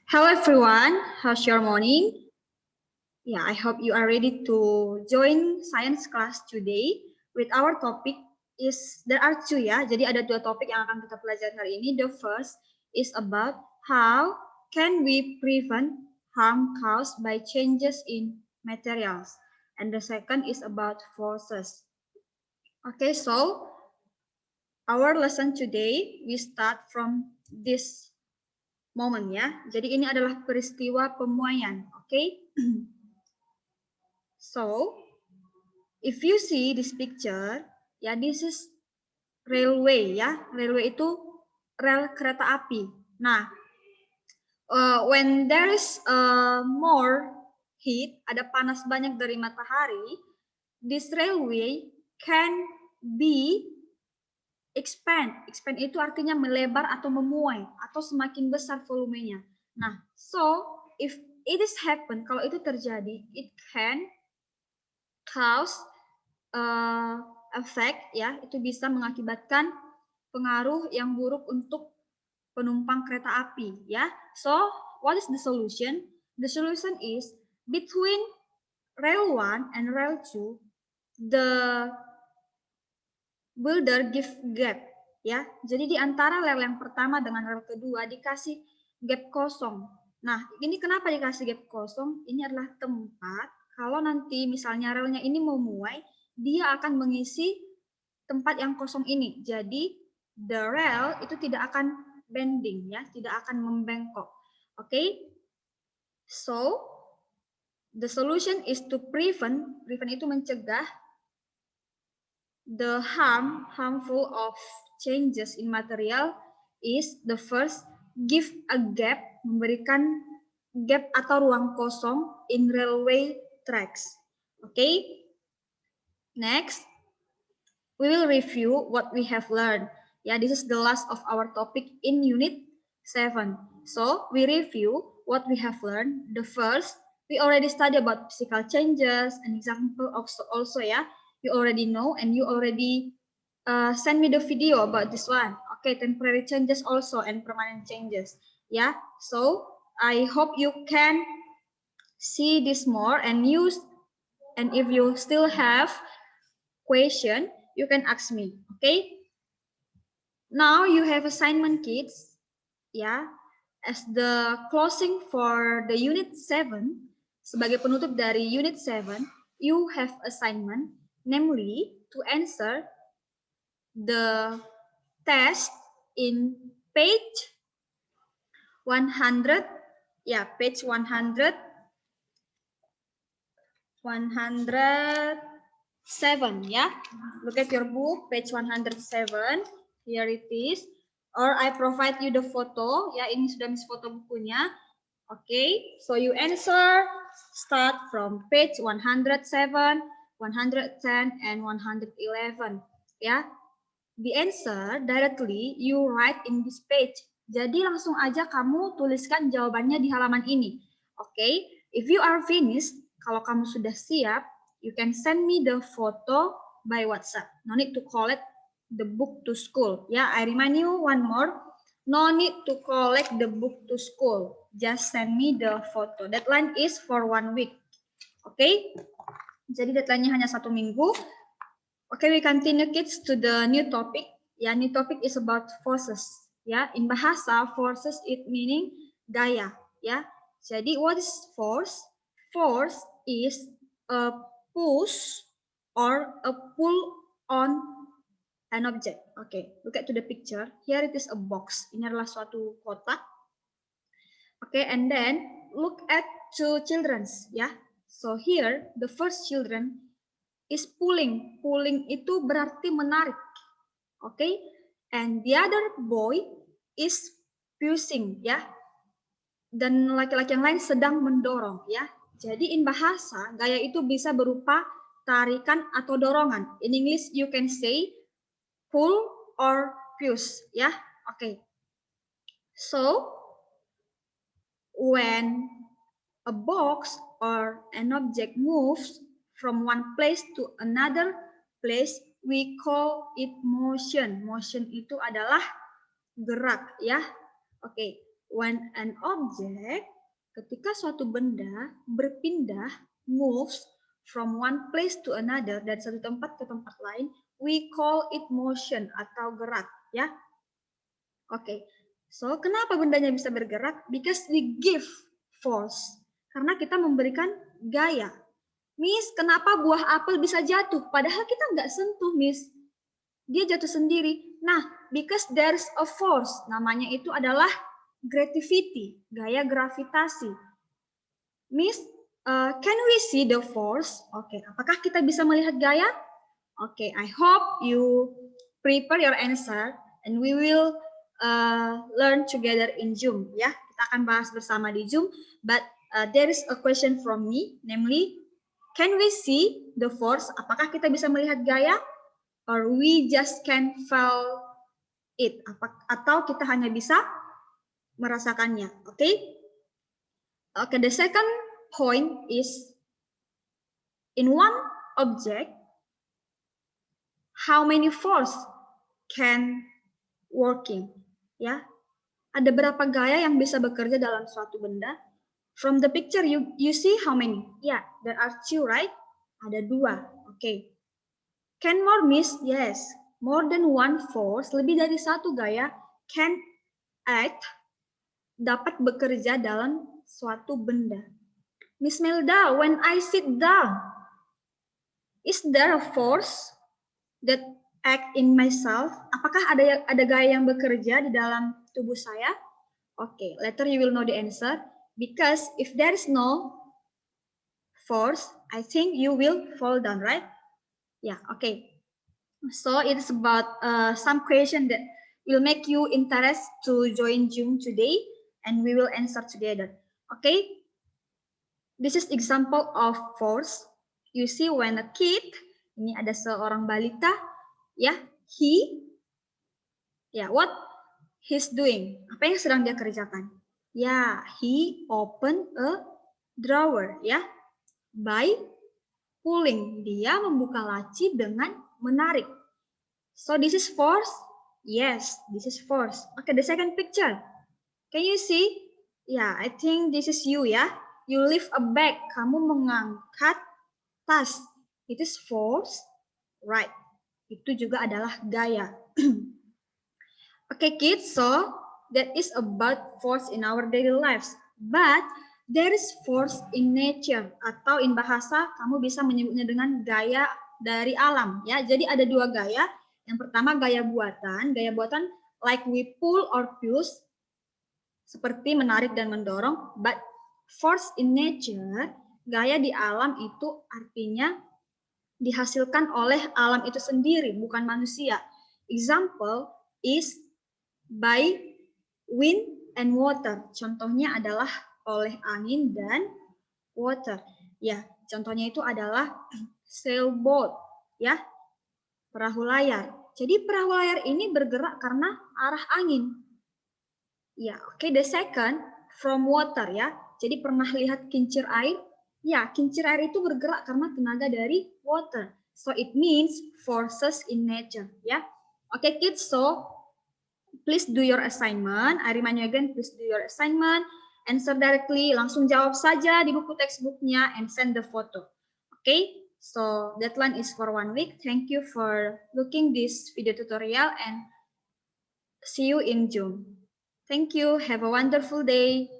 Hello everyone, how's your morning? Yeah, I hope you are ready to join science class today. With our topic there are two ya, jadi ada dua topik yang akan kita pelajari hari ini. The first is about how can we prevent harm caused by changes in materials. And the second is about forces. Okay, so our lesson today, we start from this moment ya. Jadi ini adalah peristiwa pemuaian, oke? So, if you see this picture, ya this is railway ya. Railway itu rel kereta api. Nah, when there is more heat, ada panas banyak dari matahari, this railway can be expand. Expand itu artinya melebar atau memuai atau semakin besar volumenya. Nah, so if it is happen, kalau itu terjadi, it can cause effect ya, itu bisa mengakibatkan pengaruh yang buruk untuk penumpang kereta api ya. So, what is the solution? The solution is between rail 1 and rail 2, the builder give gap ya. Jadi di antara rel yang pertama dengan rel kedua dikasih gap kosong. Nah, ini kenapa dikasih gap kosong? Ini adalah tempat kalau nanti misalnya relnya ini mau muai, dia akan mengisi tempat yang kosong ini. Jadi the rail itu tidak akan bending ya, tidak akan membengkok. Oke? So, the solution is to prevent itu mencegah the harmful of changes in material is the first, give a gap, memberikan gap atau ruang kosong in railway tracks. Okay? Next, we will review what we have learned. Yeah, this is the last of our topic in unit 7. So, we review what we have learned. The first, we already studied about physical changes, an example also yeah. You already know and you already send me the video about this one. Okay, temporary changes also and permanent changes. Yeah, so I hope you can see this more and use, and if you still have question, you can ask me. Okay, now you have assignment kids. Yeah, as the closing for the unit 7, sebagai penutup dari unit 7, you have assignment, namely to answer the test in page 100, yeah, page 107 yeah. Look at your book, page 107. Here it is. Or I provide you the photo. Ya, ini sudah Miss foto bukunya. Okay, so you answer start from page 107, 110, and 111. Ya, the answer directly you write in this page. Jadi langsung aja kamu tuliskan jawabannya di halaman ini. Okay, if you are finished, kalau kamu sudah siap, you can send me the photo by WhatsApp. No need to collect the book to school. Ya, I remind you one more. No need to collect the book to school. Just send me the photo. Deadline is for 1 week. Okay? Jadi deadline-nya hanya 1 minggu. Okay, we continue kids to the new topic. Ya, new topic is about forces. Ya, in bahasa forces it meaning gaya. Ya, jadi what is force? Force is a push or a pull on an object. Okay, look at to the picture. Here it is a box. Ini adalah suatu kotak. Okay, and then look at two childrens. Ya, so here the first children is pulling. Pulling itu berarti menarik. Okay, and the other boy is pushing. Ya, dan laki-laki yang lain sedang mendorong. Ya, jadi in bahasa gaya itu bisa berupa tarikan atau dorongan. In English you can say pull or push, ya. Okay. So when a box or an object moves from one place to another place, we call it motion. Motion itu adalah gerak, ya. Okay. When an object, ketika suatu benda berpindah, moves from one place to another, dari satu tempat ke tempat lain, we call it motion atau gerak, ya. Oke. So, kenapa bendanya bisa bergerak? Because we give force. Karena kita memberikan gaya. Miss, kenapa buah apel bisa jatuh? Padahal kita nggak sentuh, Miss. Dia jatuh sendiri. Nah, because there's a force. Namanya itu adalah gravity, gaya gravitasi. Miss, can we see the force? Oke, apakah kita bisa melihat gaya? Oke, I hope you prepare your answer and we will learn together in Zoom. Ya, kita akan bahas bersama di Zoom. But there is a question from me, namely, can we see the force? Apakah kita bisa melihat gaya? Or we just can feel it? Atau kita hanya bisa merasakannya? Okay? Okay, the second point is in one object, how many force can working? Ya, ada berapa gaya yang bisa bekerja dalam suatu benda? From the picture you see how many? Yeah, there are 2, right? Ada 2. Okay. Can more, Miss? Yes. More than one force, lebih dari satu gaya can act, dapat bekerja dalam suatu benda. Miss Melda, when I sit down, is there a force that act in myself? Apakah ada gaya yang bekerja di dalam tubuh saya? Okay, later you will know the answer. Because if there is no force, I think you will fall down, right? Yeah, okay. So it's about some question that will make you interest to join Zoom today, and we will answer together. Okay? This is example of force. You see when a kid, ini ada seorang balita, ya, what he's doing? Apa yang sedang dia kerjakan? Ya, he open a drawer, ya. By pulling, dia membuka laci dengan menarik. So this is force? Yes, this is force. Okay, the second picture. Can you see? Yeah, I think this is you, ya. You lift a bag, kamu mengangkat tas. It is force, right? Itu juga adalah gaya. Okay, kids, so that is about force in our daily lives. But there is force in nature, atau in bahasa kamu bisa menyebutnya dengan gaya dari alam, ya. Jadi ada 2 gaya. Yang pertama gaya buatan like we pull or push, seperti menarik dan mendorong. But force in nature, gaya di alam itu artinya dihasilkan oleh alam itu sendiri, bukan manusia. Example is by wind and water. Contohnya adalah oleh angin dan water. Ya, contohnya itu adalah sailboat, ya, perahu layar. Jadi perahu layar ini bergerak karena arah angin. Ya, oke. The second from water, ya. Jadi pernah lihat kincir air? Ya, kincir air itu bergerak karena tenaga dari water. So it means forces in nature, ya. Oke, kids, so please do your assignment. I remind you again, please do your assignment. Answer directly, langsung jawab saja di buku textbooknya and send the photo. Okay, so deadline is for 1 week. Thank you for looking this video tutorial and see you in June. Thank you. Have a wonderful day.